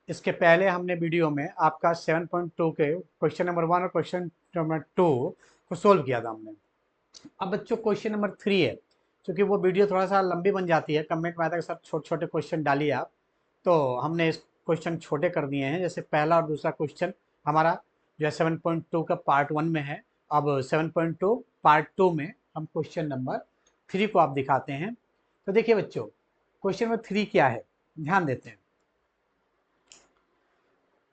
इसके पहले हमने वीडियो में आपका 7.2 के क्वेश्चन नंबर 1 और क्वेश्चन नंबर 2 को सोल्व किया था हमने। अब बच्चों क्वेश्चन नंबर 3 है, क्योंकि वो वीडियो थोड़ा सा लंबी बन जाती है, कमेंट में आता है सर छोटे छोटे क्वेश्चन डालिए आप, तो हमने इस क्वेश्चन छोटे कर दिए हैं। जैसे पहला और दूसरा क्वेश्चन हमारा जो है 7.2 का पार्ट 1 में है। अब 7.2 पार्ट 2 में हम क्वेश्चन नंबर 3 को आप दिखाते हैं। तो देखिए बच्चों, क्वेश्चन नंबर 3 क्या है, ध्यान देते हैं।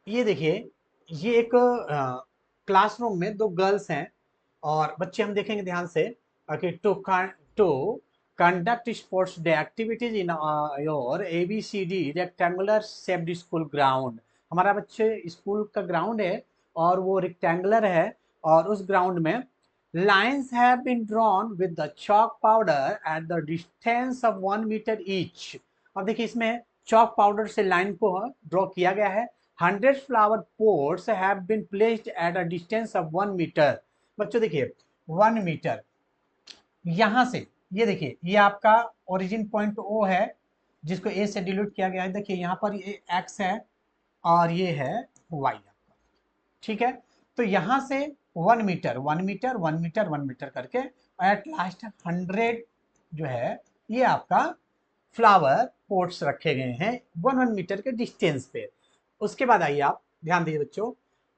ये देखिए, ये एक क्लासरूम में दो गर्ल्स हैं और बच्चे हम देखेंगे ध्यान से कि to conduct sports day activities in your ABCD rectangular shaped school ground. हमारा बच्चे स्कूल का ग्राउंड है और वो रेक्टेंगुलर है, और उस ग्राउंड में lines have been drawn with the chalk powder at the distance of 1 metre each. अब देखिए, इसमें चॉक पाउडर से लाइन को ड्रॉ किया गया है। 100 flower pots have been placed at a distance of 1 metre. बच्चों देखिए, 1 मीटर यहां से, ये देखिए, ये आपका ओरिजिन पॉइंट O है जिसको A से डिलीट किया गया है। देखिए यहाँ पर ये X है और ये है Y आपका, ठीक है। तो यहां से 1 मीटर 1 मीटर 1 मीटर 1 मीटर करके एट लास्ट 100 जो है ये आपका फ्लावर पोट्स रखे गए हैं 1 मीटर के डिस्टेंस पे। उसके बाद आइए आप ध्यान दीजिए बच्चों,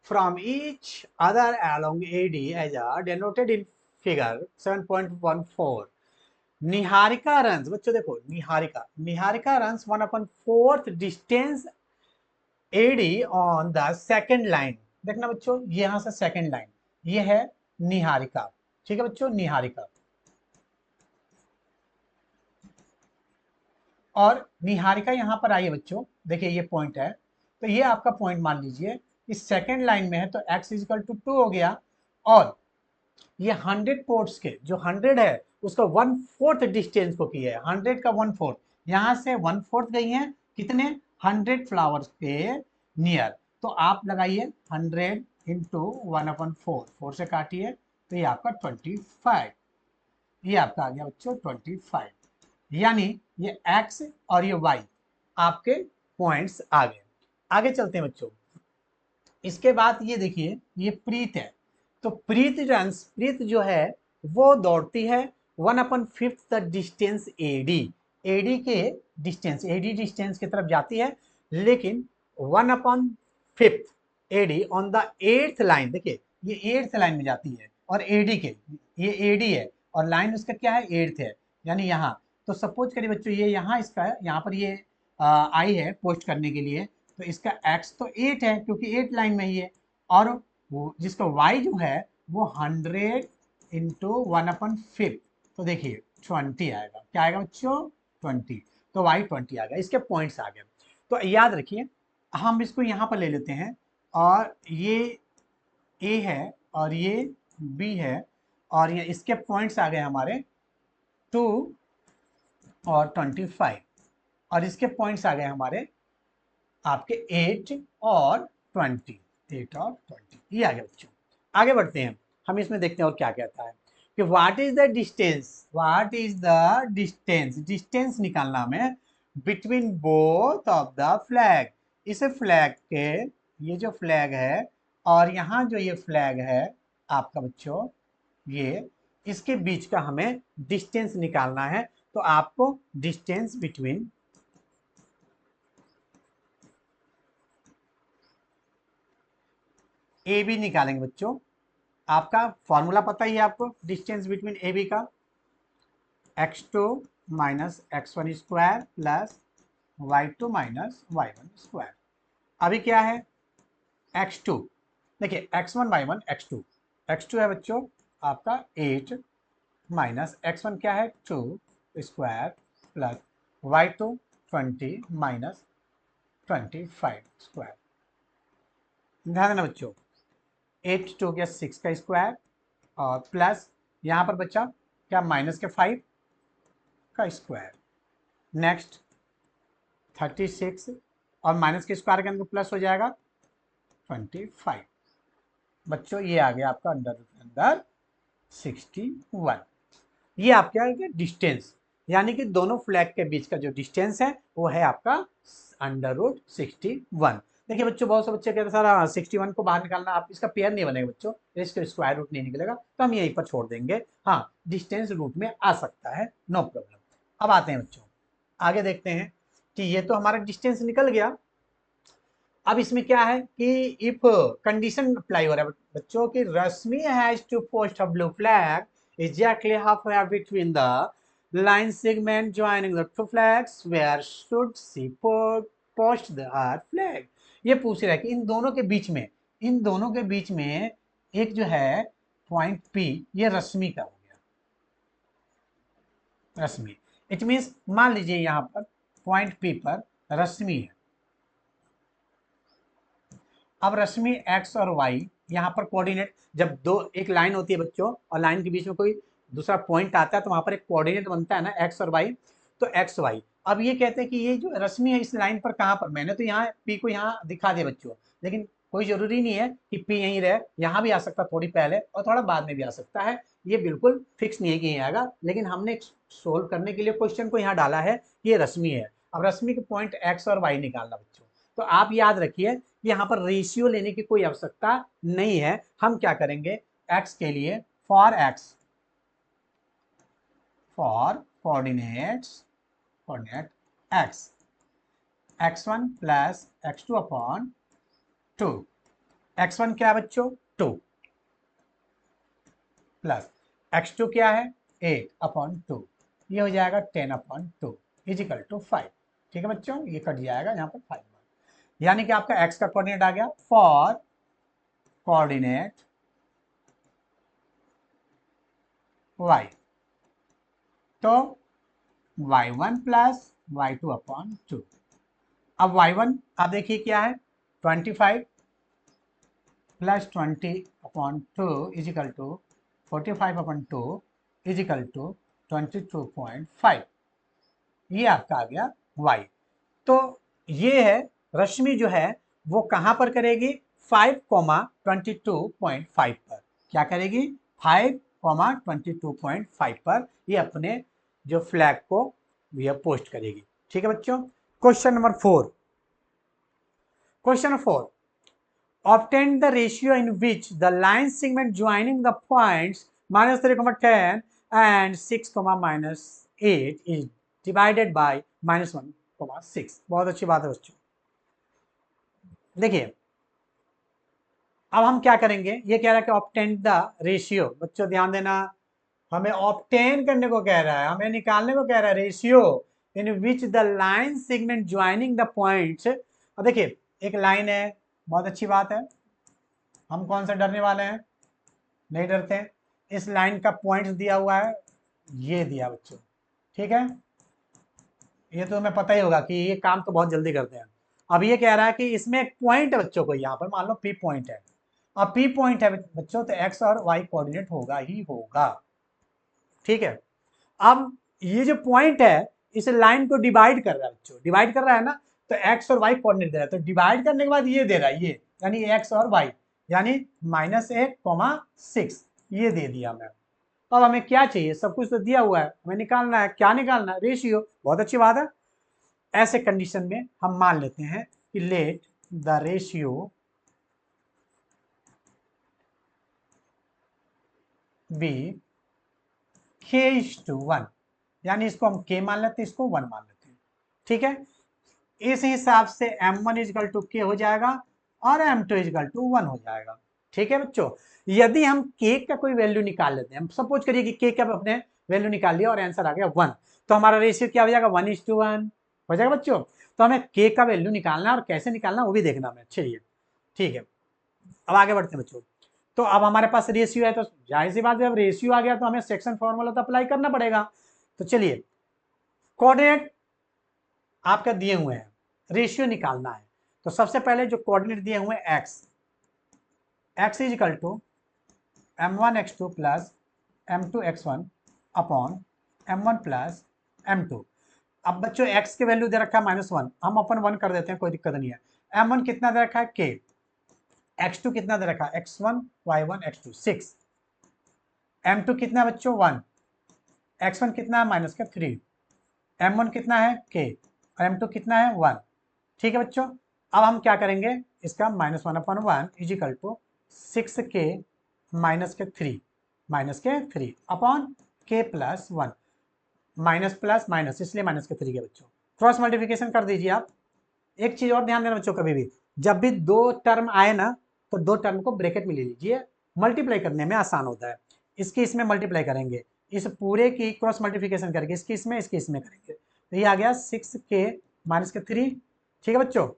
from each other along AD edge denoted in figure 7.14 Niharika runs. बच्चों देखो, Niharika runs 1/4 distance AD on the second line. देखना बच्चों, यहां से सेकेंड लाइन ये है निहारिका, ठीक है बच्चों, निहारिका। और निहारिका यहाँ पर आइए बच्चों, देखिए ये पॉइंट है, तो ये आपका पॉइंट मान लीजिए इस सेकेंड लाइन में है, तो x इजिकल टू 2 हो गया। और ये 100 पोर्ट्स के जो 100 है उसका 1/4 डिस्टेंस को किया है, 100 का 1/4, यहाँ से 1/4 गई है कितने, 100 फ्लावर्स के नियर। तो आप लगाइए 100 इंटू 1/4, 4 से काटिए तो ये आपका 25, ये आपका आ गया बच्चों 25। यानी ये x और ये y आपके पॉइंट्स आ गए। आगे चलते हैं बच्चों। इसके बाद ये देखिए, ये प्रीत है, तो प्रीत जो है वो दौड़ती है 1/5 द डिस्टेंस AD के डिस्टेंस, AD डिस्टेंस की तरफ जाती है, लेकिन 1/5 AD on the 8th line. देखिए ये 8th लाइन में जाती है और AD के, ये AD है और लाइन उसका क्या है, 8th है, यानी यहाँ। तो सपोज करिए बच्चों, ये यहाँ इसका यहाँ पर ये आई है पोस्ट करने के लिए, तो इसका x तो 8 है क्योंकि 8 लाइन में ही है, और वो जिसका y जो है वो 100 इंटू 1/5, तो देखिए 20 आएगा। क्या आएगा बच्चों, 20। तो y 20 आ गया, इसके पॉइंट्स आ गए। तो याद रखिए, हम इसको यहाँ पर ले लेते हैं, और ये a है और ये b है, और ये इसके पॉइंट्स आ गए हमारे 2 और 25, और इसके पॉइंट्स आ गए हमारे आपके 8 और 20, 8 और 20, ये आ गया बच्चों। आगे बढ़ते हैं, हम इसमें देखते हैं और क्या कहता है कि what is the distance, distance निकालना हमें between both of the flag. इस फ्लैग के, ये जो फ्लैग है और यहाँ जो ये फ्लैग है आपका बच्चों, ये इसके बीच का हमें डिस्टेंस निकालना है। तो आपको डिस्टेंस बिटवीन AB निकालेंगे बच्चों। आपका फॉर्मूला पता ही है आपको डिस्टेंस बिटवीन AB का, x2 minus x1 square plus y2 minus y1 square. अभी क्या है, x2, देखिए x1 y1 x2 है बच्चों आपका 8 माइनस x1 क्या है 2 square plus y2 20 minus 25 square. ध्यान देना बच्चों, 8 2 गया 6 का स्क्वायर, और प्लस यहाँ पर बच्चा क्या, माइनस के 5 का स्क्वायर। नेक्स्ट 36, और माइनस के स्क्वायर के अंदर प्लस हो जाएगा 25। बच्चों ये आ गया आपका अंदर अंदर 61। ये आपके आ गया डिस्टेंस। यानी कि दोनों फ्लैग के बीच का जो डिस्टेंस है वो है आपका √61। देखिए बच्चों, बहुत से बच्चे कहते हैं सर 61 को बाहर निकालना, आप इसका पेयर नहीं बनेगा बच्चों, इसका स्क्वायर रूट नहीं निकलेगा, तो हम यहीं पर छोड़ देंगे। हाँ, डिस्टेंस रूट में आ सकता है, नो प्रॉब्लम। अब आते हैं बच्चों, आगे देखते हैं कि ये तो हमारा डिस्टेंस निकल गया। अब इसमें क्या है कि इफ कंडीशन अप्लाई हो रहा है बच्चों की, Rashmi has to post a blue flag exactly halfway between the line segment joining the two flags, where should she post the flag? ये पूछ रहा है कि इन दोनों के बीच में, इन दोनों के बीच में एक जो है पॉइंट P, ये रश्मि का हो गया, रश्मि। इट मीन्स मान लीजिए यहाँ पर पॉइंट P पर रश्मि है। अब रश्मि एक्स और वाई यहाँ पर कोऑर्डिनेट, जब दो एक लाइन होती है बच्चों और लाइन के बीच में कोई दूसरा पॉइंट आता है तो वहां पर एक कोऑर्डिनेट बनता है ना, एक्स और वाई, तो एक्स वाई। अब ये कहते हैं कि ये जो रश्मि है इस लाइन पर कहाँ पर, मैंने तो यहाँ पी को यहाँ दिखा दिया बच्चों, लेकिन कोई जरूरी नहीं है कि पी यहीं रहे, यहाँ भी आ सकता है, थोड़ी पहले और थोड़ा बाद में भी आ सकता है, ये बिल्कुल फिक्स नहीं है कि यहीं आएगा, लेकिन हमने सोल्व करने के लिए क्वेश्चन को यहाँ डाला है कि ये रश्मि है। अब रश्मि के पॉइंट एक्स और वाई निकालना बच्चों, तो आप याद रखिए यहाँ पर रेशियो लेने की कोई आवश्यकता नहीं है। हम क्या करेंगे, x के लिए for x, for coordinate x, x1 plus x2 upon 2, x1 क्या है बच्चों 2, प्लस x2 क्या है 8 अपॉन 2, ये हो जाएगा 10 अपॉन 2 इजिकल टू 5। ठीक है बच्चों, ये कट जाएगा यहाँ पर 5, यानी कि आपका x का कोऑर्डिनेट आ गया फॉर कोऑर्डिनेट y, तो y1 प्लस y2 अपॉन 2। अब y1 आप देखिए क्या है 25 plus 20 upon 2 equal to 45 upon 2 equal to 22.5, ये आपका आ गया y। तो ये है रश्मि जो है वो कहां पर करेगी 5,22.5 पर, क्या करेगी 5,22.5 पर ये अपने जो फ्लैग को यह पोस्ट करेगी। ठीक है बच्चों, question number 4, question 4, obtain the ratio in which the line segment joining the points -3,10 and 6,-8 is divided by -1,6। बहुत अच्छी बात है बच्चों। देखिए अब हम क्या करेंगे, ये कह रहा है कि ऑब्टेन द रेशियो, बच्चों ध्यान देना, हमें ऑब्टेन करने को कह रहा है, हमें निकालने को कह रहा है ratio in which the line segment joining the points. अब देखिए एक लाइन है, बहुत अच्छी बात है, हम कौन सा डरने वाले हैं, नहीं डरते हैं। इस लाइन का पॉइंट दिया हुआ है, ये दिया बच्चों, ठीक है, ये तो हमें पता ही होगा कि ये काम तो बहुत जल्दी करते हैं। अब ये कह रहा है कि इसमें एक पॉइंट है बच्चों को, यहाँ पर मान लो पी पॉइंट है, अब पी पॉइंट है बच्चों तो एक्स और वाई कोऑर्डिनेट होगा ही होगा। ठीक है, अब ये जो पॉइंट है इस लाइन को डिवाइड कर रहा है बच्चों, डिवाइड कर रहा है ना, तो एक्स और वाई कोऑर्डिनेट दे रहा है, तो डिवाइड करने के बाद ये दे रहा है, ये यानी एक्स और वाई, यानी -1,6 ये दे दिया मैं। अब हमें क्या चाहिए, सब कुछ तो दिया हुआ है, हमें निकालना है, क्या निकालना है, रेशियो। बहुत अच्छी बात है, ऐसे कंडीशन में हम मान लेते हैं कि let the ratio be k:1, यानी इसको हम k मान लेते हैं, इसको 1 मान लेते हैं। ठीक है, इस हिसाब से m1 इजकल टू k हो जाएगा और m2 इजकल टू 1 हो जाएगा। ठीक है बच्चों, यदि हम k का कोई वैल्यू निकाल लेते हैं, हम सपोज करिए कि k का अपने वैल्यू निकाल लिया और आंसर आ गया 1, तो हमारा रेशियो क्या हो जाएगा 1:1 हो जाएगा बच्चों। तो हमें k का वैल्यू निकालना है और कैसे निकालना वो भी देखना हमें। चलिए ठीक है, अब आगे बढ़ते हैं बच्चों। तो अब हमारे पास रेशियो है, तो जाहिर सी बात है, जब रेशियो आ गया तो हमें सेक्शन फॉर्मूला तो अप्लाई करना पड़ेगा। तो चलिए कोऑर्डिनेट आपका दिए हुए हैं, रेशियो निकालना है, तो सबसे पहले जो कोऑर्डिनेट दिए हुए हैं x is equal to m1x2 plus m2x1 upon m1 plus m2। अब बच्चों x के वैल्यू दे रखा है -1, हम अपन 1 कर देते हैं, कोई दिक्कत नहीं है। m1 कितना दे रखा है k, x2 कितना दे रखा है x1 y1 x2 6, m2 कितना है बच्चों 1, x1 कितना है -3, m1 कितना है k और m2 कितना है 1। ठीक है बच्चों, अब हम क्या करेंगे, इसका -1/1 equal to 6k -3 upon k plus 1, minus plus minus इसलिए माइनस के 3 के बच्चों, क्रॉस मल्टीप्लिकेशन कर दीजिए आप। एक चीज और ध्यान देना बच्चों, कभी भी जब भी दो टर्म आए ना तो दो टर्म को ब्रैकेट में ले लीजिए, मल्टीप्लाई करने में आसान होता है। इसकी इसमें मल्टीप्लाई करेंगे, इस पूरे की क्रॉस मल्टीप्लिकेशन करके इसकी इसमें करेंगे, तो ये आ गया 6k -3। ठीक है बच्चों,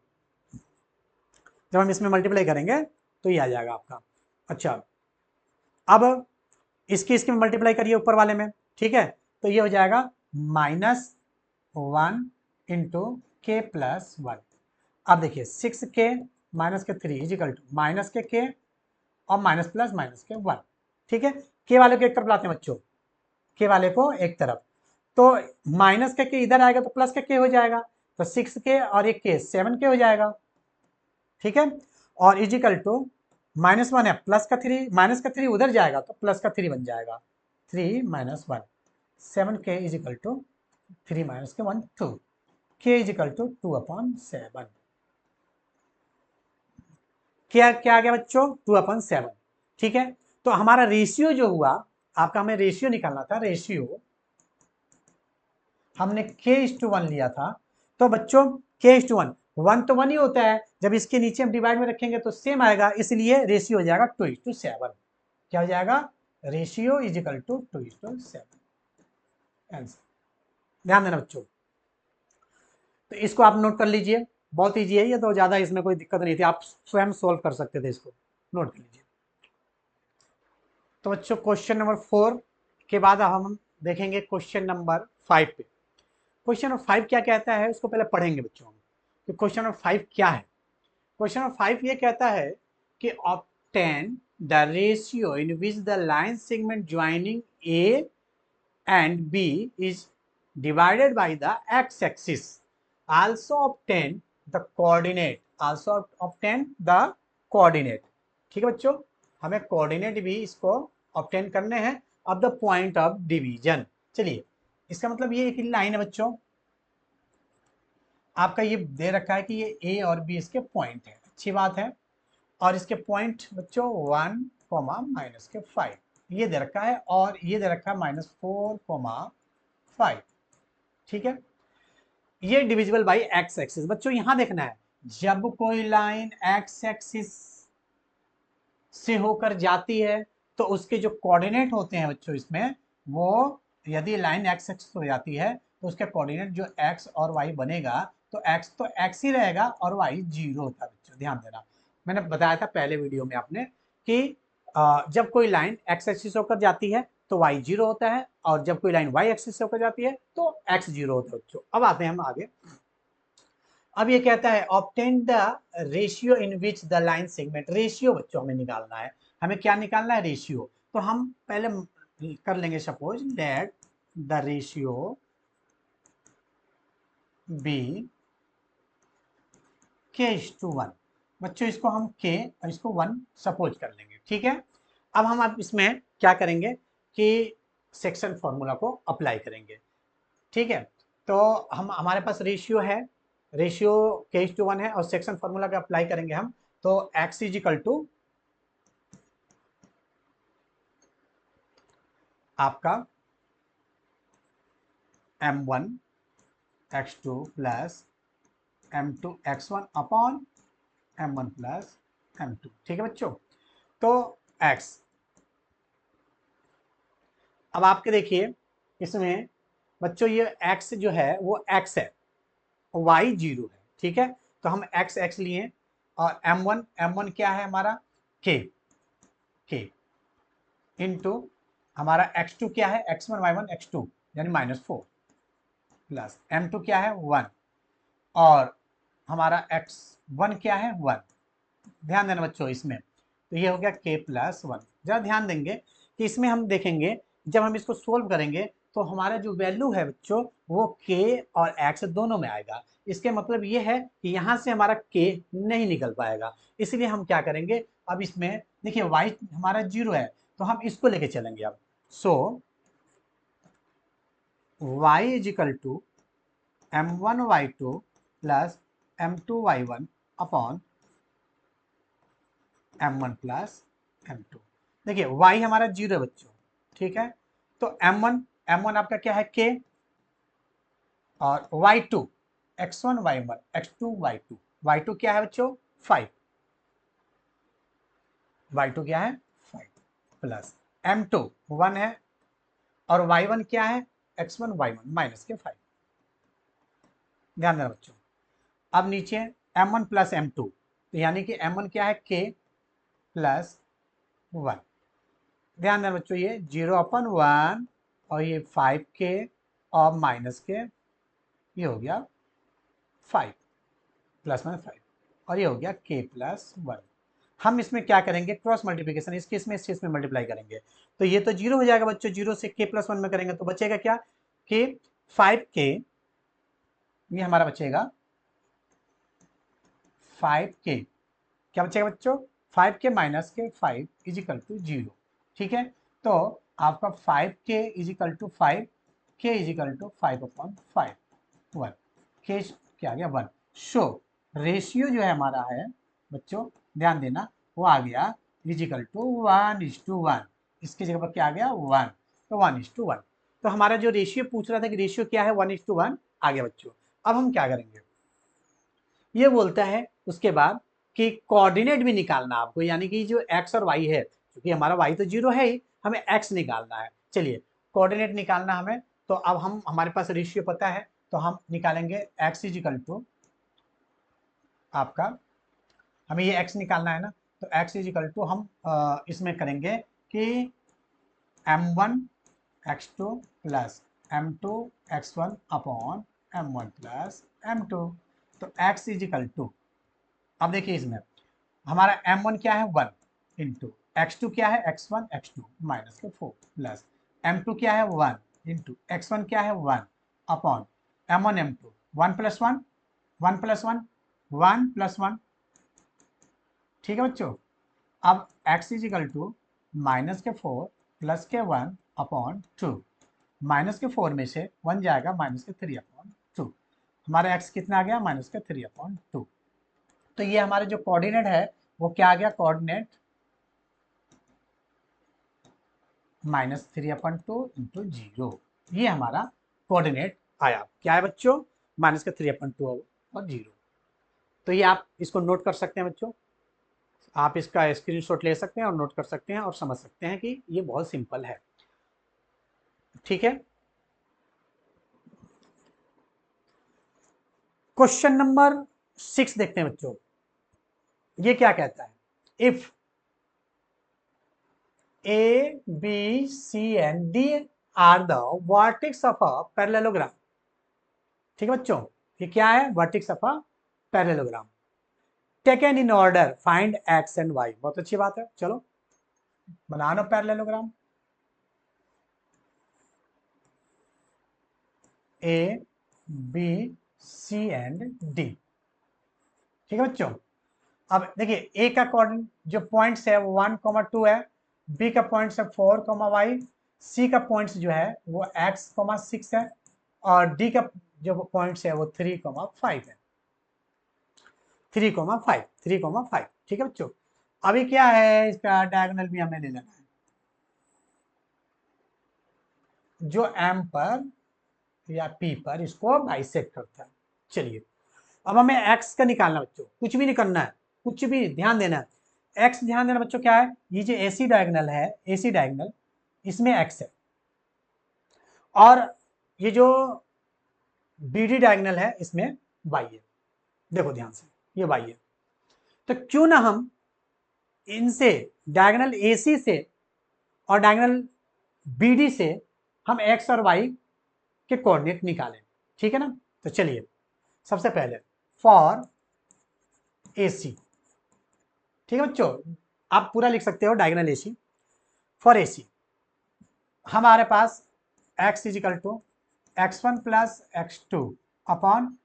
जब हम इसमें मल्टीप्लाई करेंगे तो ये आ जाएगा आपका। अच्छा, अब इसकी इसमें मल्टीप्लाई करिए ऊपर वाले में, ठीक है, तो ये हो जाएगा -1 इंटू के प्लस 1। अब देखिए 6k -3 इजिकल टू -k और माइनस प्लस के 1। ठीक है, के वाले को एक तरफ लाते हैं बच्चों, के वाले को एक तरफ, तो माइनस के इधर आएगा तो प्लस के हो जाएगा, तो 6k और एक के 7k हो जाएगा। ठीक है, और इजिकल टू -1 है, प्लस का 3, माइनस का 3 उधर जाएगा तो प्लस का 3 बन जाएगा, 3 - 1, 7k equal to 3 - 1 2, k equal to 2/7। क्या क्या आ गया बच्चों, 2/7। ठीक है, तो हमारा रेशियो जो हुआ आपका, हमें रेशियो निकालना था, रेशियो हमने k:1 लिया था, तो बच्चों k:1, 1 तो 1 ही होता है, जब इसके नीचे हम डिवाइड में रखेंगे तो सेम आएगा, इसलिए रेशियो हो जाएगा 2:7। क्या हो जाएगा, रेशियो इजिकल टू 2:7। आंसर ध्यान देना बच्चों, तो इसको आप नोट कर लीजिए, बहुत ईजी है ये तो, ज्यादा इसमें कोई दिक्कत नहीं थी, आप स्वयं सोल्व कर सकते थे, इसको नोट कर लीजिए। तो बच्चों क्वेश्चन नंबर 4 के बाद हम देखेंगे क्वेश्चन नंबर 5 पे। क्वेश्चन नंबर 5 क्या कहता है उसको पहले पढ़ेंगे बच्चों हम, कि क्वेश्चन नंबर 5 क्या है। क्वेश्चन नंबर 5 ये कहता है कि obtain the ratio in which the line segment joining A and B is divided by the x axis, also obtain the coordinate, ठीक है बच्चों, हमें कोऑर्डिनेट भी इसको ऑब्टेन करने हैं of the point of division. चलिए, इसका मतलब ये एक लाइन है बच्चों, आपका ये दे रखा है कि ये ए और बी इसके पॉइंट है, अच्छी बात है, और इसके पॉइंट बच्चों 1, -5 ये दे रखा है, और ये दे रखा है -4, 5। ठीक है, ये डिविजिबल बाई एक्स एक्सिस। बच्चों यहां देखना है, जब कोई लाइन एक्स एक्सिस से होकर जाती है तो उसके जो कोऑर्डिनेट होते हैं बच्चों इसमें, वो यदि लाइन एक्स एक्सिस हो जाती है तो उसके कोऑर्डिनेट जो एक्स और वाई बनेगा, तो एक्स ही रहेगा और वाई 0 होता है बच्चों, ध्यान देना। मैंने बताया था पहले वीडियो में आपने कि जब कोई लाइन एक्स एक्सिस होकर जाती है तो वाई 0 होता है, और जब कोई लाइन वाई एक्सिस होकर जाती है तो एक्स 0 होता है बच्चों। अब आते हैं हम आगे, अब ये कहता है obtain the ratio in which the line segment, ratio बच्चों हमें निकालना है, हमें क्या निकालना है, रेशियो। तो हम पहले कर लेंगे, suppose that the ratio be k:1। बच्चों इसको हम k और इसको 1 सपोज कर लेंगे, ठीक है। अब हम अब इसमें क्या करेंगे कि सेक्शन फॉर्मूला को अप्लाई करेंगे, ठीक है। तो हम हमारे पास रेशियो है, रेशियो k:1 है, और सेक्शन फॉर्मूला का अप्लाई करेंगे हम, तो x इजिकल टू आपका m1 x2 plus m2 x1 upon m1 plus m2, ठीक है बच्चों। तो x, अब आपके देखिए इसमें बच्चों ये x जो है वो x है, y 0 है, ठीक है। तो हम x लिए, और m1 क्या है हमारा k इंटू हमारा x2 क्या है, x1 y1 x2 यानी -4 प्लस m2 क्या है 1, और हमारा x1 क्या है 1। ध्यान देना बच्चों इसमें, तो ये हो गया k प्लस 1। जरा ध्यान देंगे कि इसमें हम देखेंगे जब हम इसको सोल्व करेंगे तो हमारा जो वैल्यू है बच्चों वो k और x दोनों में आएगा। इसके मतलब ये है कि यहाँ से हमारा k नहीं निकल पाएगा, इसलिए हम क्या करेंगे, अब इसमें देखिए y हमारा 0 है तो हम इसको लेके चलेंगे अब। So y equal to m1y2 plus m2y1 upon m1 plus m2। देखिए y हमारा 0 है बच्चों, ठीक है, तो m1 आपका क्या है k, और y2 x1 y1 x2 y2, y2 क्या है बच्चों 5, y2 क्या है 5 प्लस m2 1 है, और y1 क्या है x1 y1 माइनस के 5। ध्यान देना बच्चों, अब नीचे m1 प्लस m2, तो यानी कि m1 क्या है k प्लस 1। ध्यान देना बच्चों, ये 0/1 और ये 5k और माइनस के, ये हो गया 5 प्लस माइनस 5, और ये हो गया k प्लस 1। हम इसमें क्या करेंगे, क्रॉस मल्टीप्लिकेशन, इस केस में इस केस में मल्टीप्लाई करेंगे, तो ये तो 0 हो जाएगा बच्चों, 0 से k प्लस 1 में करेंगे तो बचेगा क्या, k 5k, ये हमारा बचेगा 5k, क्या बचेगा बच्चों 5k माइनस के 5 इज इक्वल टू 0। ठीक है, तो आपका 5k is equal to 5, k is equal to 5/5 1, k क्या आ गया 1। सो रेशियो जो है हमारा है बच्चों, ध्यान देना, वो आ गया इज इक्वल टू 1:1, इसकी जगह पर क्या आ गया 1, तो 1:1। तो हमारा जो रेशियो पूछ रहा था कि रेशियो क्या है 1:1 आ गया बच्चों। अब हम क्या करेंगे, ये बोलता है उसके बाद कि कोऑर्डिनेट भी निकालना आपको, यानी कि जो x और y है, क्योंकि हमारा y तो 0 है ही, हमें x निकालना है। चलिए कोऑर्डिनेट निकालना हमें, तो अब हम हमारे पास रेशियो पता है, तो हम निकालेंगे x इज इक्वल टू आपका, हमें ये x निकालना है ना, तो x इज इक्वल टू हम इसमें करेंगे कि m1 x2 plus m2 x1 upon m1 plus m2। तो x इज इक्वल टू, अब देखिए इसमें हमारा m1 क्या है 1 इंटू x2 क्या है x1 x2 माइनस के 4 प्लस m2 क्या है 1 इंटू x1 क्या है 1 upon m1 m2 1 plus 1 1 plus 1 1 plus 1। ठीक है बच्चों, अब x is equal to minus के 4 प्लस के 1 अपॉन 2, माइनस के 4 में से 1 जाएगा माइनस के 3 अपॉन 2, हमारा x कितना आ गया माइनस के 3 अपॉन 2। तो ये हमारे जो कोऑर्डिनेट है वो क्या आ गया, कोऑर्डिनेट -3/2 इंटू 0, ये हमारा कोऑर्डिनेट आया। क्या है बच्चों, -3/2 और 0। तो ये आप इसको नोट कर सकते हैं बच्चों, आप इसका स्क्रीनशॉट ले सकते हैं और नोट कर सकते हैं और समझ सकते हैं कि ये बहुत सिंपल है। ठीक है, क्वेश्चन नंबर 6 देखते हैं बच्चों, ये क्या कहता है, if A, B, C and D are the vertex of a parallelogram। ठीक है बच्चों, ये क्या है, vertex of a parallelogram taken in order find x and y। बहुत अच्छी बात है, चलो बना लो parallelogram, A, B, C and D। ठीक है बच्चों, अब देखिए A का कोऑर्डिनेट जो पॉइंट्स है वो 1,2 है, B का पॉइंट्स है 4,y, C का पॉइंट्स जो है वो x,6 है, और D का जो पॉइंट्स है वो 3,5 है, 3,5। ठीक है बच्चों, अभी क्या है, इसका डायगोनल भी हमें ले लेना है, जो M पर या P पर इसको बाइसेक्ट करता है। चलिए अब हमें x का निकालना बच्चों, कुछ भी नहीं करना है, कुछ भी ध्यान देना है, x ध्यान देना बच्चों क्या है, ये जो AC डायगोनल है, AC डायगोनल इसमें x है, और ये जो BD डायगोनल है इसमें y है। देखो ध्यान से, ये y है, तो क्यों ना हम इनसे डायगोनल AC से और डायगोनल BD से हम x और y के कोऑर्डिनेट निकालें। ठीक है ना, तो चलिए सबसे पहले फॉर AC, ठीक है बच्चों, आप पूरा लिख सकते हो डायगोनल AC, फॉर AC हमारे पास x is equal to x1 plus x2 upon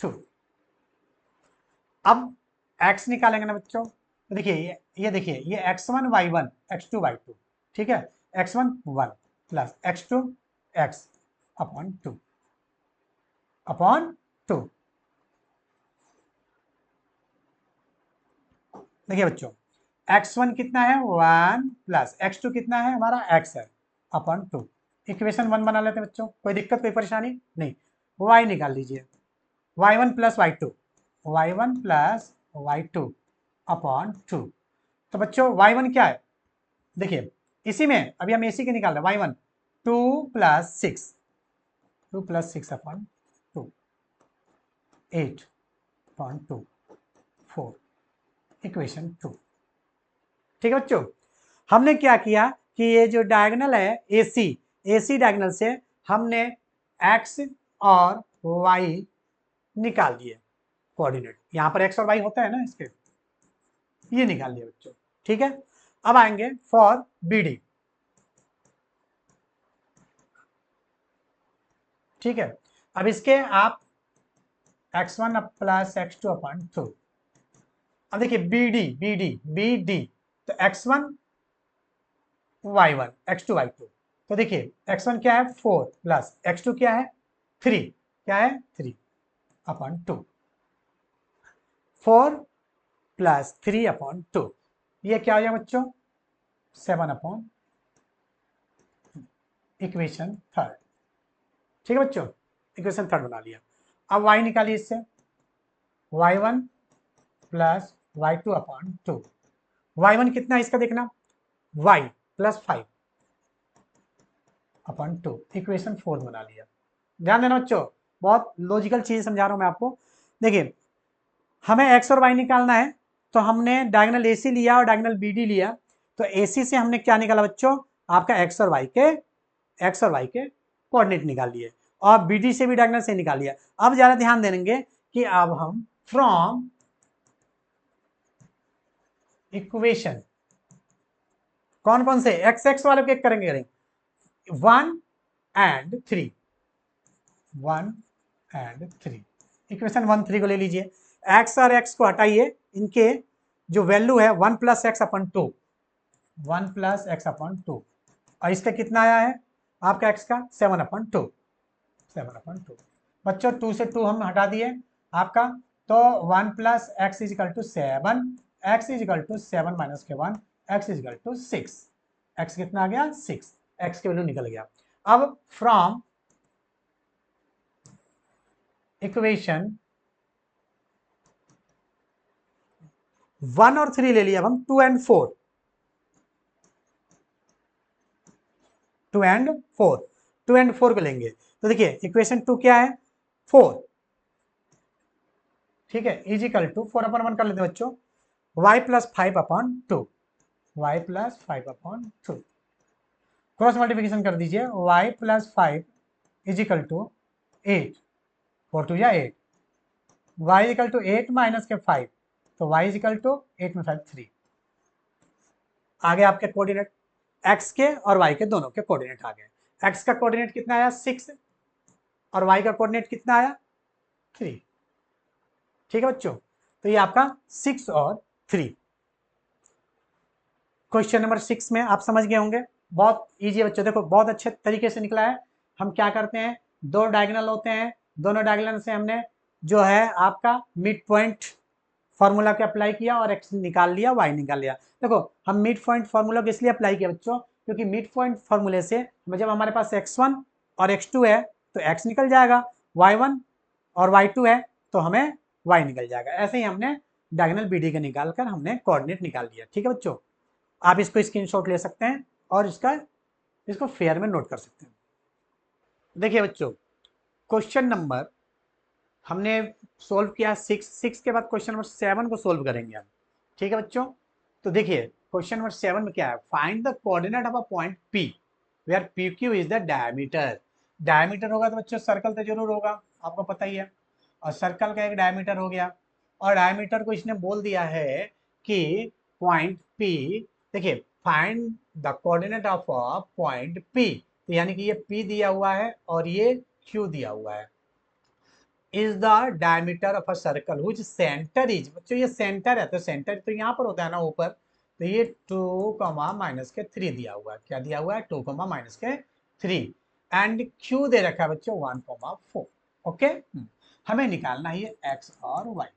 2। अब x निकालेंगे ना बच्चों, तो देखिए ये देखिए ये x1 y1 x2 y2, ठीक है, x1 1 plus x2 x upon 2। Upon 2। देखिए बच्चों, x1 कितना है 1 प्लस x2 कितना है हमारा x है अपॉन 2। इक्वेशन 1 बना लेते हैं बच्चों, कोई दिक्कत कोई परेशानी नहीं। y निकाल लीजिए, y1 plus y2, y1 plus y2 upon 2। तो बच्चों y1 क्या है, देखिए इसी में अभी हम इसी के निकाल रहे हैं, y1 2 plus 6, 2 plus 6 upon 2, 8 upon 2, 4, equation 2। ठीक है बच्चों, हमने क्या किया कि ये जो डायगोनल है AC डायगोनल से हमने x और y निकाल दिए कोऑर्डिनेट, यहां पर x और y होता है ना इसके, ये निकाल लिया बच्चों। ठीक है, अब आएंगे फॉर BD। ठीक है, अब इसके आप x1 प्लस x2 अपॉन 2। अब देखिए BD तो x1 y1 x2 y2, तो देखिए x1 क्या है 4 प्लस x2 क्या है 3, क्या है 3 अपॉन 2, 4 प्लस 3 अपॉन 2, ये क्या हो जाएगा बच्चों 7 अपॉन, इक्वेशन थर्ड। ठीक है बच्चों, इक्वेशन थर्ड बना लिया। अब y निकालिए इससे, y1 plus y2 upon 2, y1 कितना है इसका देखना y plus 5 upon 2, equation fourth बना लिया। ध्यान देना बच्चों, बहुत लॉजिकल चीज समझा रहा हूं मैं आपको। देखिए हमें x और y निकालना है, तो हमने डायगोनल AC लिया और डायगोनल BD लिया, तो AC से हमने क्या निकाला बच्चों, आपका x और y के कोऑर्डिनेट निकाल लिए, और BD से भी डायगोनल से निकाल लिया। अब ज्यादा ध्यान देंगे कि अब हम फ्रॉम इक्वेशन कौन कौन से x वाले के करेंगे 1 एंड 3, 1 एंड 3, इक्वेशन 1 3 को ले लीजिए। x और x को हटाइए, इनके जो वैल्यू है 1 plus x upon 2, 1 plus x upon 2, और इसका कितना आया है आपका x का 7 अपॉन 2, 7 अपॉन 2। बच्चों 2 से 2 हम हटा दिए आपका, तो 1 plus x is equal to 7, x is equal to 7 minus के 1, x is equal to 6, x कितना आ गया 6, एक्स की वैल्यू निकल गया। अब फ्रॉम इक्वेशन 1 और 3 ले लिया, अब हम 2 एंड 4, 2 एंड 4, 2 एंड 4 को लेंगे, तो देखिए इक्वेशन 2 क्या है 4, ठीक है, इज इक्वल टू 4 अपॉन 1 कर लेते हैं बच्चों, y plus 5 upon 2, y plus 5 upon 2, cross multiplication कर दीजिए, y plus 5 is equal to 8, 4 2 या 8, y इक्वल टू 8 माइनस के 5, तो y इज इक्वल टू 8 में 5 3। आगे आपके कोऑर्डिनेट x के और y के दोनों के कोऑर्डिनेट आ गए। x का कोऑर्डिनेट कितना आया 6 और y का कोऑर्डिनेट कितना आया 3। ठीक है बच्चों, तो ये आपका 6 और 3। क्वेश्चन नंबर 6 में आप समझ गए होंगे, बहुत इजी है बच्चों, देखो बहुत अच्छे तरीके से निकला है। हम क्या करते हैं, दो डायगोनल होते हैं, दोनों डायगोनल से हमने जो है आपका मिड पॉइंट फार्मूला के अप्लाई किया और x निकाल लिया, y निकाल लिया। देखो हम मिड पॉइंट फार्मूला को इसलिए अप्लाई किया बच्चों, क्योंकि मिड पॉइंट फार्मूले से जब हमारे पास x1 और x2 है तो x निकल जाएगा, y1 और y2 है तो हमें y निकल जाएगा। ऐसे ही हमने डायगोनल BD के निकाल कर हमने कोऑर्डिनेट निकाल लिया। ठीक है बच्चों, आप इसको स्क्रीनशॉट ले सकते हैं और इसको फेयर में नोट कर सकते हैं। देखिए बच्चों, क्वेश्चन नंबर हमने सोल्व किया 6 के बाद क्वेश्चन नंबर 7 को सोल्व करेंगे हम। ठीक है बच्चों, तो देखिए क्वेश्चन नंबर 7 में क्या है, find the coordinate of a point P where PQ is the diameter. Diameter होगा तो बच्चों सर्कल तो जरूर होगा, आपको पता ही है, और सर्कल का एक डायमीटर हो गया, और डायमीटर को इसने बोल दिया है कि पॉइंट P, देखिए find the coordinate of a point P, तो यानी कि ये P दिया हुआ है और ये Q दिया हुआ है, is the diameter of a circle which centre is, बच्चों ये सेंटर है तो सेंटर तो यहाँ पर होता है ना ऊपर, तो ये 2 माइनस के 3 दिया हुआ है, क्या दिया हुआ है 2 माइनस के 3, एंड Q दे रखा है बच्चों 1 4, ओके। हमें निकालना है ये एक्स और वाई।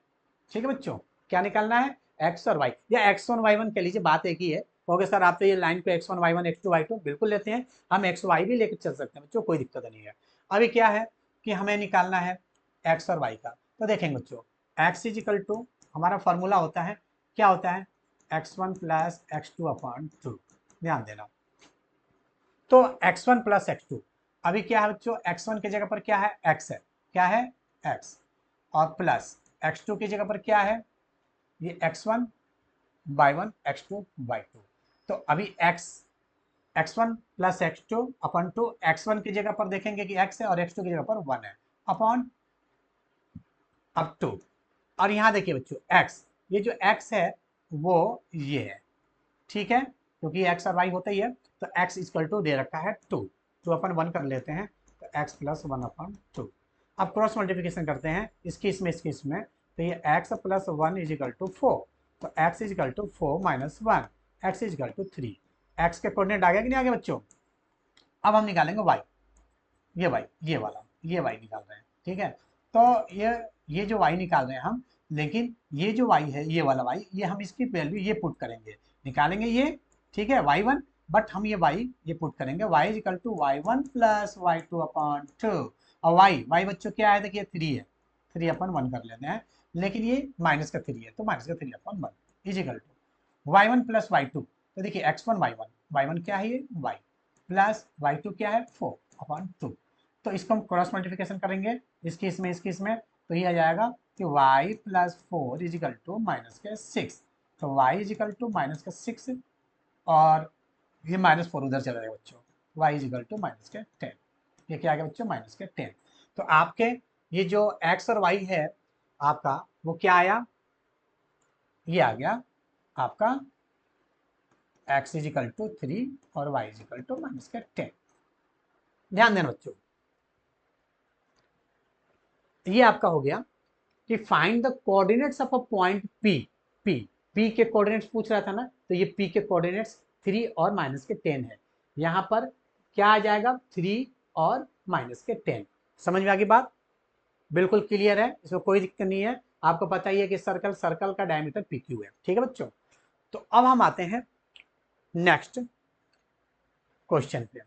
ठीक है बच्चों, क्या निकालना है? एक्स और वाई, या एक्स वन वाई वन कह लीजिए, बात एक ही है। ओके सर, आप तो ये लाइन पे x one y one x two y two बिल्कुल लेते हैं, हम एक्स वाई भी लेकर चल सकते हैं बच्चों, कोई दिक्कत नहीं है। अभी क्या है कि हमें निकालना है एक्स और वाई का। तो देखेंगे बच्चों, एक्स इज इक्वल टू, हमारा फॉर्मूला होता है, क्या होता है? X one plus x two upon two. ध्यान देना, तो x1 प्लस x2, अभी क्या है बच्चों? x1 की जगह पर क्या है? x है, क्या है? x, और प्लस x2 की जगह पर क्या है? ये x1 y1 x2 y2। तो अभी x1 plus x2 upon to, x1 की जगह पर देखेंगे कि x है और x2 की जगह पर 1 है, अपॉन अब 2। और यहाँ देखिए बच्चों x, ये जो x है वो ये है, ठीक है, क्योंकि x और y होता ही है। तो x इक्वल टू दे रखा है 2, तो अपन 1 कर लेते हैं, तो x प्लस 1 अपॉन 2। अब क्रॉस मल्टीप्लिकेशन करते हैं इसकी इसमें इसकी इसमें, तो ये x plus 1 is equal to 4, तो x is equal to 4 minus 1, x is equal to 3। x के कोऑर्डिनेट आ गया कि नहीं आ गया बच्चों? अब हम निकालेंगे y, ये y, ये वाला, ये y निकाल रहे हैं, ठीक है। तो ये जो y निकाल रहे हैं हम, लेकिन ये जो y है, ये वाला y, ये हम इसकी वैल्यू ये पुट करेंगे, निकालेंगे ये, ठीक है, y1, बट हम ये पुट करेंगे, y is equal to y1 plus y2 upon 2। और y बच्चों क्या है? देखिए 3 है, 3 अपन 1 कर लेते हैं, लेकिन ये माइनस का 3 है, तो माइनस का 3 upon 1 is equal to y1 plus y2। तो देखिए x1 y1 क्या है? ये y, प्लस y2 क्या है? 4 अपॉन 2। तो इसको हम क्रॉस मल्टीप्लिकेशन करेंगे इसकी इसमें, तो ये आ जाएगा कि y plus 4 is equal to minus के 6। तो y is equal to minus का 6, और ये माइनस 4 उधर चला जाएगा बच्चों, y is equal to minus के 10। ये क्या आ गया बच्चों? माइनस के 10। तो आपके ये जो x और y है आपका, वो क्या आया? ये आ गया आपका x इज इक्वल टू 3 और y is equal to minus के 10। ध्यान देना बच्चों, ये आपका हो गया कि find the coordinates of a point P। P, P के कोऑर्डिनेट्स पूछ रहा था ना, तो ये P के कोऑर्डिनेट्स 3 और माइनस के 10 है। यहाँ पर क्या आ जाएगा? 3 और माइनस के 10। समझ में आ गई बात? बिल्कुल क्लियर है, इसमें कोई दिक्कत नहीं है। आपको पता ही है कि सर्कल का डायमीटर PQ है, ठीक है बच्चों। तो अब हम आते हैं नेक्स्ट क्वेश्चन पे,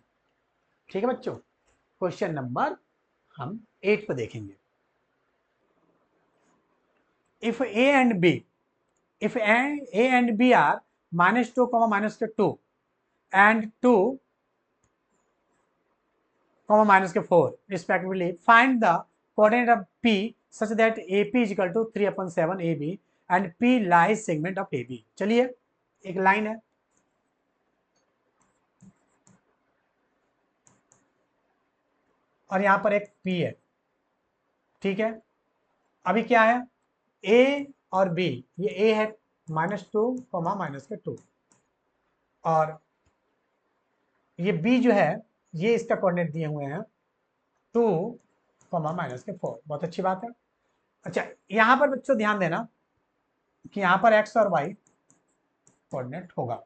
ठीक है बच्चों। क्वेश्चन नंबर हम 8 पे देखेंगे। If A and B, if A and B are -2, -2 and 2, -4 respectively, find the coordinate of P such that AP is equal to 3/7 AB and P lies segment of AB। चलिए, एक line है, और यहां पर एक P है, ठीक है। अभी क्या है? A और B, ये A है -2, -2, और ये B जो है, ये इसका कोऑर्डिनेट दिए हुए हैं 2, -4। बहुत अच्छी बात है। अच्छा, यहां पर बच्चों ध्यान देना कि यहां पर x और y कोऑर्डिनेट होगा।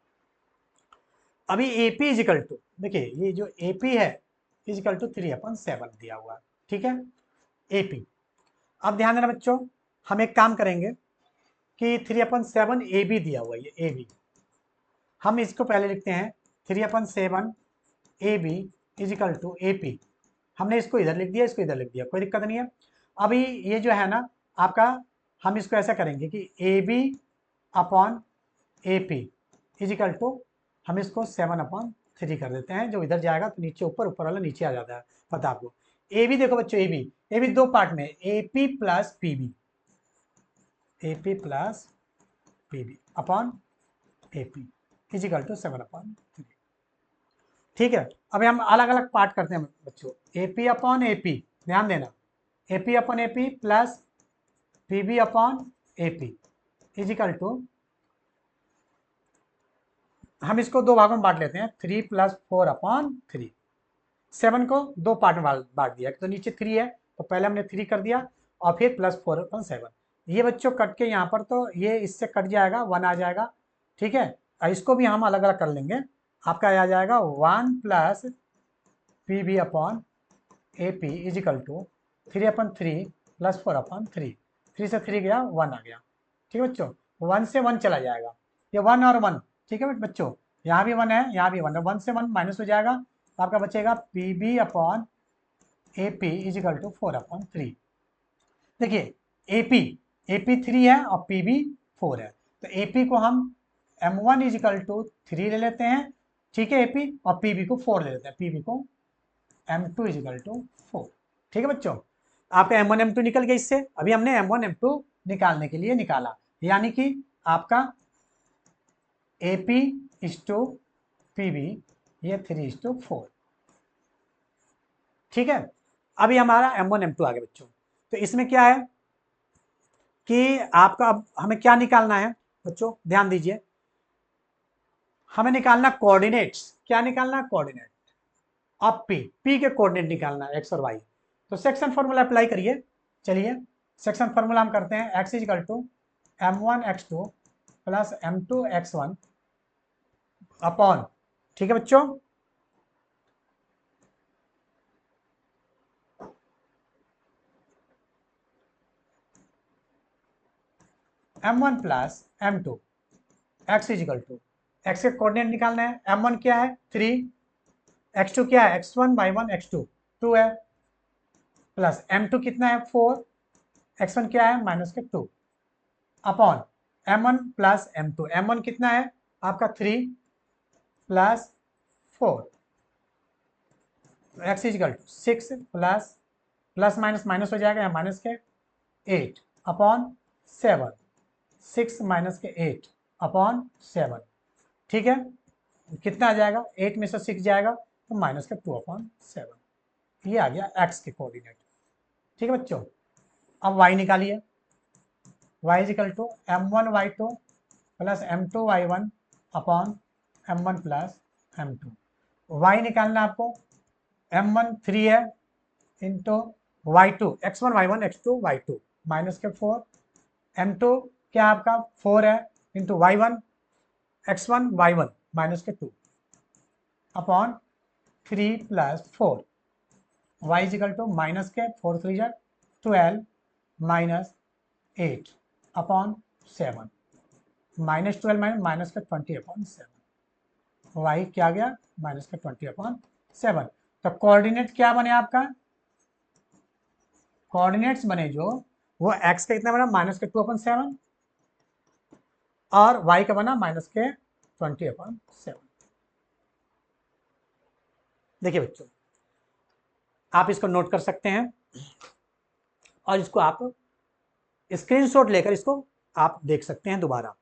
अभी AP इज इक्वल टू, देखिए ये जो AP है इज इक्वल टू 3/7 दिया हुआ है, ठीक है, AP। अब ध्यान देना बच्चों, हम एक काम करेंगे कि 3/7 AB दिया हुआ है, ये AB, हम इसको पहले लिखते हैं 3/7 AB is equal to AP। हमने इसको इधर लिख दिया, इसको इधर लिख दिया, कोई दिक्कत नहीं है। अभी ये जो है ना आपका, हम इसको ऐसा करेंगे कि AB upon AP is equal to, हम इसको 7/3 कर देते हैं, जो इधर जाएगा तो नीचे ऊपर, ऊपर वाला नीचे आ जाता है, पता आपको। AB देखो बच्चों, AB दो पार्ट में, AP plus PB, AP plus PB upon AP is equal to 7/3। ठीक है, अभी हम अलग अलग पार्ट करते हैं बच्चों, AP अपॉन AP, ध्यान देना, AP upon AP plus PB upon AP is equal to, हम इसको दो भागों में बांट लेते हैं, 3 + 4/3। 7 को दो पार्ट में बांट दिया, तो नीचे 3 है तो पहले हमने 3 कर दिया, और फिर +4/7। ये बच्चों कट के यहाँ पर, तो ये इससे कट जाएगा, 1 आ जाएगा, ठीक है। इसको भी हम अलग अलग कर लेंगे, आपका आ जाएगा 1 + PB upon AP is equal to 3/3 plus 4/3, 3 से 3 गया 1 आ गया। ठीक है बच्चों, 1 से 1 चला जाएगा, ये 1 और 1। ठीक है बच्चों, यहाँ भी 1 है, यहाँ भी 1 है, 1 से 1 माइनस हो जाएगा, तो आपका बचेगा PB upon AP is equal to 4/3। देखिए AP 3 है और PB 4 है, तो AP को हम M1 इज इक्वल टू 3 ले लेते हैं, ठीक है AP, और PB को 4 ले लेते हैं, PB को M2 इज इक्वल टू 4। ठीक है बच्चों, आपका M1 M2 निकल गया इससे। अभी हमने M1 M2 निकालने के लिए निकाला, यानी कि आपका AP इज टू PB, ये 3:4। ठीक है, अभी हमारा M1 M2 आ गया बच्चों। तो इसमें क्या है कि आपका अब हमें क्या निकालना है बच्चों, ध्यान दीजिए, हमें निकालना कोऑर्डिनेट्स। क्या निकालना, कोऑर्डिनेट ऑफ P के कोऑर्डिनेट निकालना है, एक्स और वाई। तो सेक्शन फॉर्मूला अप्लाई करिए। चलिए, सेक्शन फॉर्मूला हम करते हैं, x is equal to M1x2 plus M2x1 upon, ठीक है बच्चों, M1 plus M2, x is equal to, x के कोऑर्डिनेट निकालना है, M1 क्या है 3, x2 क्या है x1 y1 x2 2 है, प्लस M2 कितना है 4, x1 क्या है माइनस के 2 upon M1 plus M2, M1 कितना है आपका 3 plus 4, x equal to 6 plus plus minus minus हो जाएगा, माइनस के 8 अपॉन 7, 6 माइनस के 8 अपॉन 7। ठीक है, कितना आ जाएगा, 8 में से 6 जाएगा तो माइनस के 2/7। ये आ गया एक्स के कोऑर्डिनेट। ठीक है बच्चों, अब वाई निकालिए, y is equal to M1y2 plus M2y1 upon M1 plus M2। y निकालना आपको, M1 3 है into y2 x1 y1 x2 y2 minus के 4, M2 क्या आपका 4 है into y1 x1 y1 minus के 2 upon 3 plus 4, y is equal to minus के 4 3 12 minus 8 upon 7, minus 12 minus के 20/7, वाई क्या गया माइनस के 20/7। तो कोऑर्डिनेट क्या बने आपका, कोऑर्डिनेट्स बने जो वो x का कितना बना माइनस के 2/7 और y का बना माइनस के 20/7। देखिए बच्चों, आप इसको नोट कर सकते हैं और इसको आप स्क्रीनशॉट लेकर इसको आप देख सकते हैं दोबारा।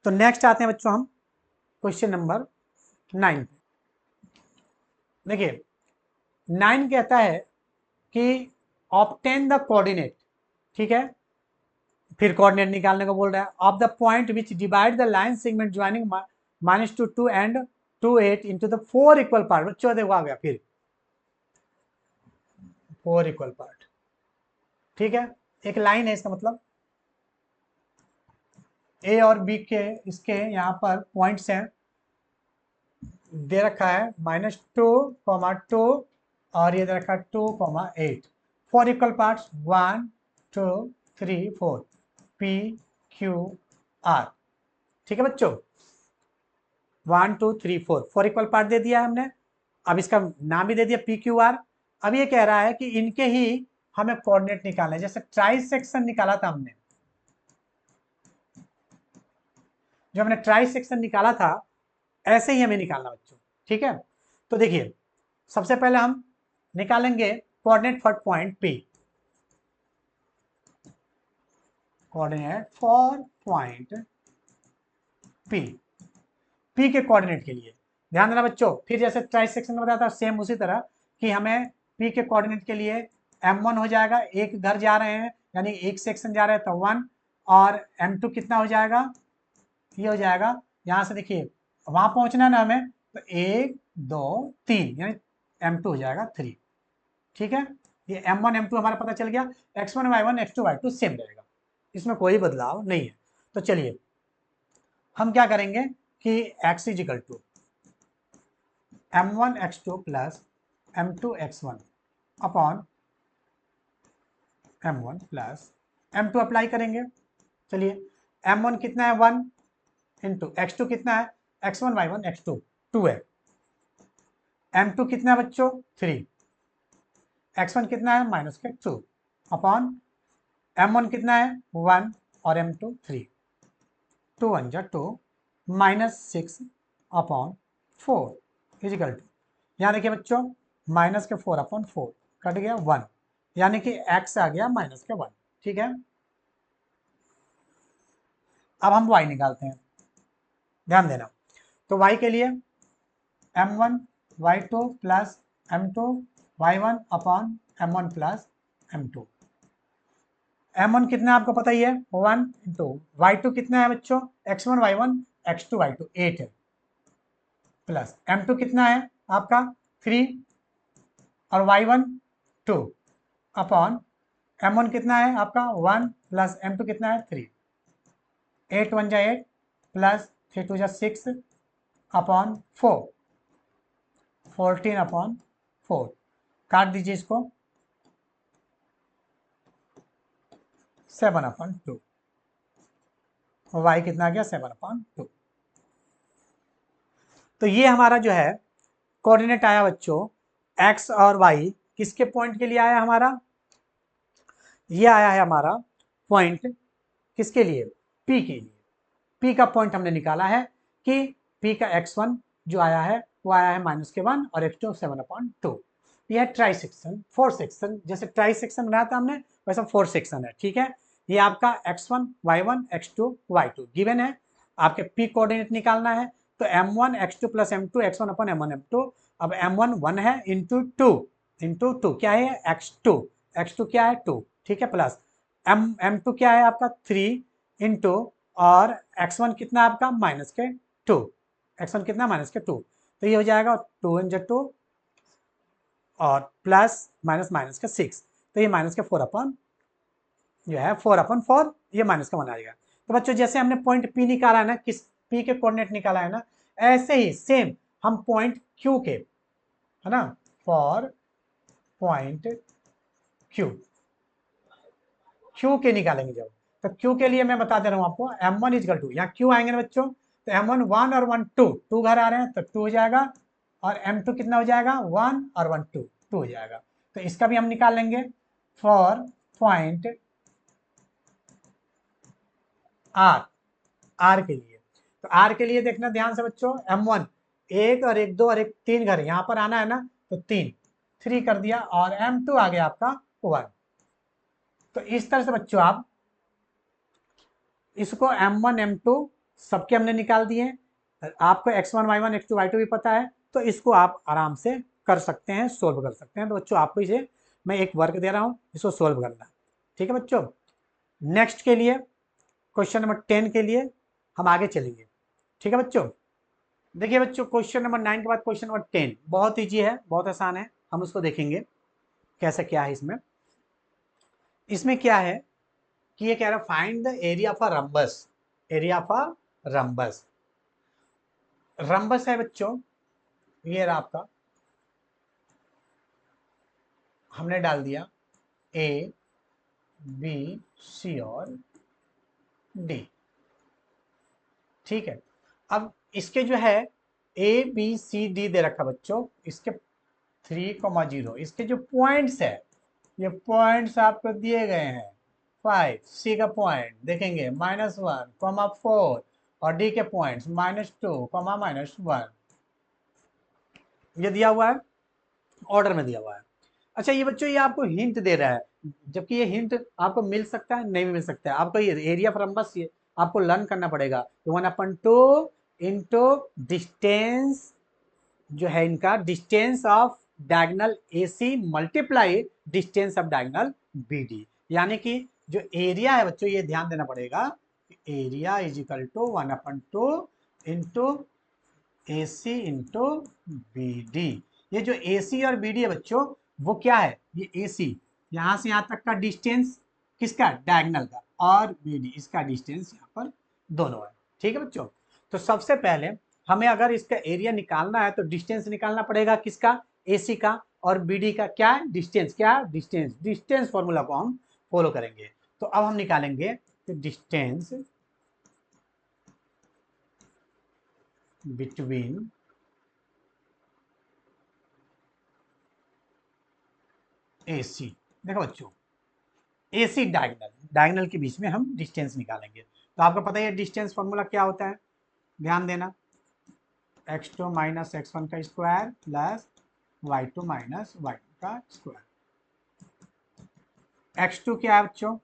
तो नेक्स्ट आते हैं बच्चों हम क्वेश्चन नंबर 9 पे। देखिए 9 कहता है कि ऑब्टेन द कोऑर्डिनेट, ठीक है, फिर कोऑर्डिनेट निकालने को बोल रहा है, of the point which divide the line segment joining -2 and 2 8 into the 4 equal part. बच्चों देखो आ गया फिर 4 इक्वल पार्ट। ठीक है, एक लाइन है, इसका मतलब ए और बी के इसके यहाँ पर पॉइंट्स हैं, दे रखा है -2, और ये दे रखा है 2, 8, 4 equal parts 1 2 3 4 P Q R. ठीक है बच्चों, 1 2 3 4 4 इक्वल पार्ट दे दिया हमने। अब इसका नाम भी दे दिया पी क्यू आर। अब ये कह रहा है कि इनके ही हमें कोऑर्डिनेट निकालना है, जैसे ट्राई सेक्शन निकाला था हमने, जो हमने ट्राई सेक्शन निकाला था ऐसे ही हमें निकालना बच्चों। ठीक है, तो देखिए सबसे पहले हम निकालेंगे coordinate for point P, coordinate for point P, P के कोऑर्डिनेट के लिए ध्यान देना बच्चों। फिर जैसे ट्राई सेक्शन में बताया था सेम उसी तरह कि हमें पी के कोऑर्डिनेट के लिए M1 हो जाएगा, एक घर जा रहे हैं यानी एक सेक्शन जा रहे हैं तो 1, और M2 कितना हो जाएगा, ये हो जाएगा यहाँ से देखिए वहां पहुंचना है ना हमें, तो 1 2 3 यानी M2 हो जाएगा 3। ठीक है, ये M1 M2 हमारा पता चल गया, x1 y1 x2 y2 same रहेगा, इसमें कोई बदलाव नहीं है। तो चलिए हम क्या करेंगे कि x is equal to M1 x2 plus M2 x1 upon m1 plus m2 apply करेंगे। चलिए m1 कितना है 1 इंटू x2 कितना है x1 y1 x2 2 है, m2 कितना है बच्चों 3, x1 कितना है माइनस के 2 अपॉन m1 कितना है 1 और m2 3, 2 1 जा 2 माइनस 6 अपॉन 4 इजिकल टू, यहाँ देखिए बच्चों माइनस के 4 अपॉन 4 कट गया 1, यानी कि x आ गया माइनस के 1। ठीक है, अब हम y निकालते हैं, ध्यान देना। तो y के लिए m1 y2 plus m2 y1 upon m1 plus m2। m1 कितना है आपको पता ही है 1 इंटू y2 कितना है बच्चों x1 y1 x2 y2 8 है, प्लस m2 कितना है आपका 3 और y1 2 अपॉन m1 कितना है आपका 1 प्लस m2 कितना है 3, 8 1 जा 8 प्लस 3 2 जा 6 अपॉन 4, 14 अपॉन 4, काट दीजिए इसको 7 अपॉन 2, y कितना आ गया 7 अपॉन 2। तो ये हमारा जो है कोऑर्डिनेट आया बच्चों x और y किसके पॉइंट के लिए आया हमारा, ये आया है हमारा पॉइंट किसके लिए p के लिए। p का पॉइंट हमने निकाला है कि p का x1 जो आया है वो आया है माइनस के 1 और x2 7 अपॉन 2। यह ट्राई सेक्शन 4 सेक्शन, जैसे ट्राई सेक्शन बनाया था हमने वैसा 4 सेक्शन है। ठीक है, ये आपका x1 y1 x2 y2 given है, आपके p कोऑर्डिनेट निकालना है। तो m1 x2 plus m2 x1 upon m1 m2, अब m1 1 है इंटू 2 क्या है x2 क्या है 2, ठीक है, प्लस m2 क्या है आपका 3 इंटू और x1 कितना आपका माइनस के 2, x1 कितना माइनस के 2, तो ये हो जाएगा 2 × 2 और प्लस माइनस माइनस का 6, तो ये माइनस के 4 अपॉन जो है 4 अपॉन 4, ये माइनस का 1 आ जाएगा। तो बच्चों जैसे हमने पॉइंट P निकाला है ना, किस P के कोऑर्डिनेट निकाला है ना, ऐसे ही सेम हम पॉइंट Q के, है ना, फॉर पॉइंट Q के निकालेंगे जब, तो Q के लिए मैं बता दे रहा हूं आपको m1 इजकल टू, यहाँ Q आएंगे ना बच्चों, तो m1 1 और 1 2 घर आ रहे हैं तो 2 हो जाएगा, और m2 कितना हो जाएगा 1 और 1 2 हो जाएगा। तो इसका भी हम निकाल लेंगे फॉर पॉइंट R के लिए। तो R के लिए देखना ध्यान से बच्चों, m1 1 और 1 2 और 1 3 घर यहाँ पर आना है ना, तो 3 कर दिया और m2 आ गया आपका 1। तो इस तरह से बच्चों आप इसको m1 m2 सबके हमने निकाल दिए, आपको x1 y1 x2 y2 भी पता है, तो इसको आप आराम से कर सकते हैं, सोल्व कर सकते हैं। तो बच्चों आपको इसे मैं एक वर्क दे रहा हूं, इसको सोल्व करना। ठीक है बच्चों, नेक्स्ट के लिए क्वेश्चन नंबर 10 के लिए हम आगे चलेंगे। ठीक है बच्चों, देखिए बच्चों क्वेश्चन नंबर 9 के बाद क्वेश्चन नंबर 10 बहुत ईजी है, बहुत आसान है, हम उसको देखेंगे कैसा क्या है इसमें। इसमें क्या है कि ये कह रहा है find the area of a rhombus, area of a rhombus. Rhombus है बच्चों, ये रहा आपका, हमने डाल दिया ए बी सी और डी। ठीक है, अब इसके जो है ए बी सी डी दे रखा बच्चों, इसके 3,0, इसके जो पॉइंट्स है, ये पॉइंट्स आपको दिए गए हैं 5, सी का पॉइंट देखेंगे -1,4 और डी के पॉइंट्स -2, -1, ये दिया हुआ है, ऑर्डर में दिया हुआ है। अच्छा ये बच्चों ये आपको हिंट दे रहा है, जबकि ये हिंट आपको मिल सकता है नहीं भी मिल सकता है, आपको ये एरिया ऑफ रंबस ये आपको लर्न करना पड़ेगा। 1/2 इंटू डिस्टेंस जो है इनका, distance of diagonal AC multiply distance of diagonal BD, यानी कि जो एरिया है बच्चों ये ध्यान देना पड़ेगा, area is equal to 1/2 into AC into BD। ये जो AC और BD है बच्चों वो क्या है, ये AC यहाँ से यहाँ तक का डिस्टेंस किसका डायगोनल का, और BD इसका डिस्टेंस यहाँ पर दोनों है। ठीक है बच्चों, तो सबसे पहले हमें अगर इसका एरिया निकालना है तो डिस्टेंस निकालना पड़ेगा किसका, AC का, और BD का क्या है डिस्टेंस, क्या डिस्टेंस, डिस्टेंस फॉर्मूला को हम फॉलो करेंगे। तो अब हम निकालेंगे कि डिस्टेंस बिटवीन AC, देखो बच्चों AC डायगोनल के बीच में हम डिस्टेंस निकालेंगे। तो आपको पता है डिस्टेंस फॉर्मूला क्या होता है, ध्यान देना, x2 माइनस x1 का square plus y2 minus y2 का स्क्वायर। x2 क्या है बच्चों,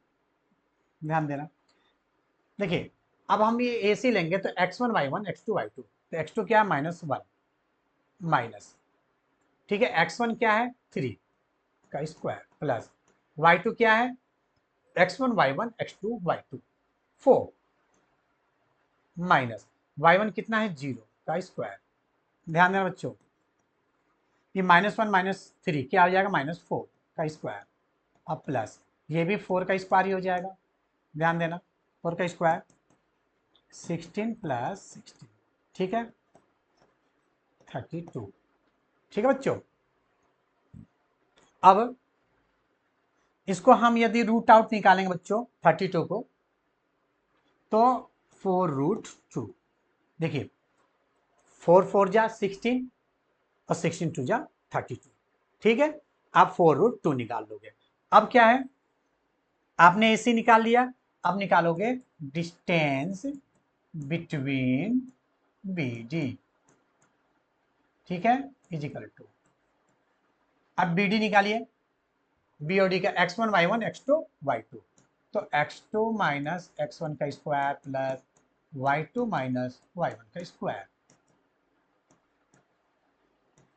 ध्यान देना, देखिए अब हम ये AC लेंगे तो x1 y1 x2 y2, तो x2 क्या है -1 माइनस, ठीक है, x1 क्या है 3 का स्क्वायर प्लस y2 क्या है x1 y1 x2 y2 4 minus y1 कितना है 0 का स्क्वायर। ध्यान देना बच्चों, ये -1 -3 क्या हो जाएगा -4 का स्क्वायर, अब प्लस ये भी 4 का स्क्वायर ही हो जाएगा। ध्यान देना 4 का स्क्वायर 16 प्लस 16, ठीक है 32, ठीक है बच्चों। अब इसको हम यदि रूट आउट निकालेंगे बच्चों 32 को, तो 4√2, देखिए 4 4 जा 16 और 16 2 जा 32, ठीक है, आप 4√2 निकाल लोगे। अब क्या है, आपने AC निकाल लिया, अब निकालोगे डिस्टेंस बिटवीन BD, ठीक है, इजिकल टू, अब BD निकालिए, BOD का x1 y1 x2 y2, तो x2 माइनस x1 का square plus y2 minus y1 का स्क्वायर।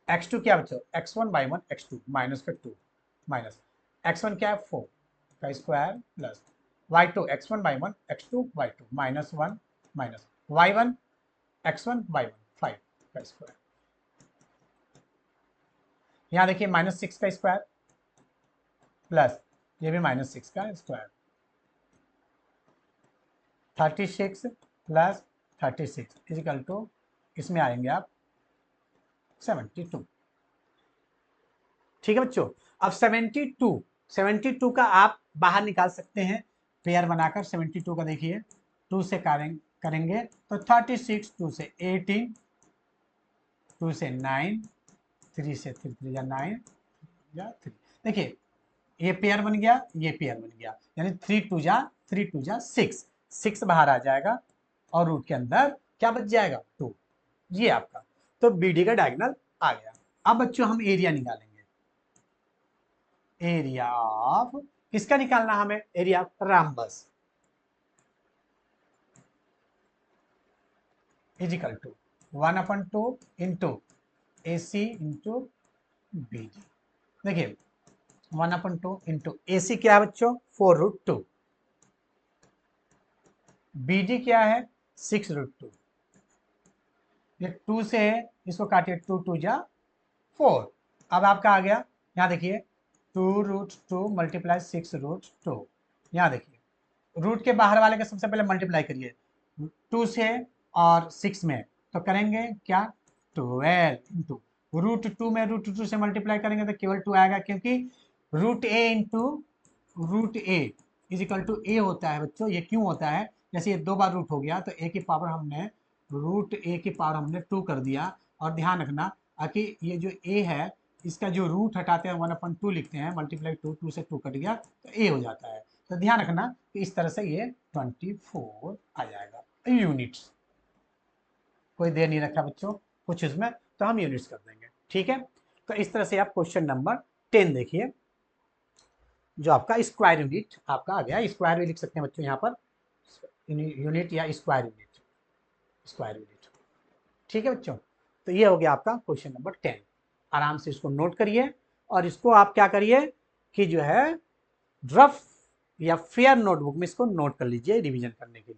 x2 क्या बच्चों x1 y1 x2 माइनस का 2 माइनस x1 क्या है 4 का square plus y2 x1 y1 x2 y2 -1 minus y1 x1 y1 5 का स्क्वायर। यहाँ देखिए -6 का स्क्वायर प्लस ये भी -6 का स्क्वायर, 36 प्लस 36 इजिकल टू, इसमें आएंगे आप 72, ठीक है बच्चों। अब 72 का आप बाहर निकाल सकते हैं पेयर बनाकर, 72 का देखिए 2 से करेंगे तो 36, 2 से 18, 2 से 9, 3 से 3 3 या 9 या 3, देखिए ये पेयर बन गया, ये पेयर बन गया, यानी 3 2 जा 6, 6 बाहर आ जाएगा और रूट के अंदर क्या बच जाएगा 2, ये आपका, तो BD का डायगोनल आ गया। अब बच्चों हम एरिया निकालेंगे, एरिया ऑफ, किसका निकालना हमें, area of rhombus is equal to 1/2 into AC into BD। देखिए 1/2 इंटू AC क्या है बच्चों 4√2, BD क्या है 6√2, ये 2 से है, इसको काटिए 2 2 जा 4, अब आपका आ गया, यहाँ देखिए 2√2 मल्टीप्लाई 6√2, यहाँ देखिए रूट के बाहर वाले का सबसे पहले मल्टीप्लाई करिए 2 से और 6 में, तो करेंगे क्या 12 इंटू √2 में √2 से मल्टीप्लाई करेंगे तो केवल 2 आएगा, क्योंकि √a into √a equal to a होता है बच्चों। ये क्यों होता है, जैसे ये 2 बार रूट हो गया तो a की पावर हमने √a की पावर हमने 2 कर दिया, और ध्यान रखना कि ये जो a है इसका जो रूट हटाते हैं 1/2 लिखते हैं, मल्टीप्लाई 2 से 2 कट गया तो a हो जाता है, तो ध्यान रखना कि इस तरह से ये 24 आ जाएगा यूनिट्स। कोई देर नहीं रखा बच्चों कुछ इसमें, तो हम यूनिट्स कर देंगे, ठीक है। तो इस तरह से आप क्वेश्चन नंबर 10 देखिए, जो आपका स्क्वायर यूनिट आपका आ गया, स्क्वायर भी लिख सकते हैं बच्चों यहाँ पर, यूनिट या स्क्वायर यूनिट, स्क्वायर यूनिट, ठीक है बच्चों। तो ये हो गया आपका क्वेश्चन नंबर 10, आराम से इसको नोट करिए, और इसको आप क्या करिए कि जो है रफ या फेयर नोटबुक में इसको नोट कर लीजिए रिवीजन करने के लिए।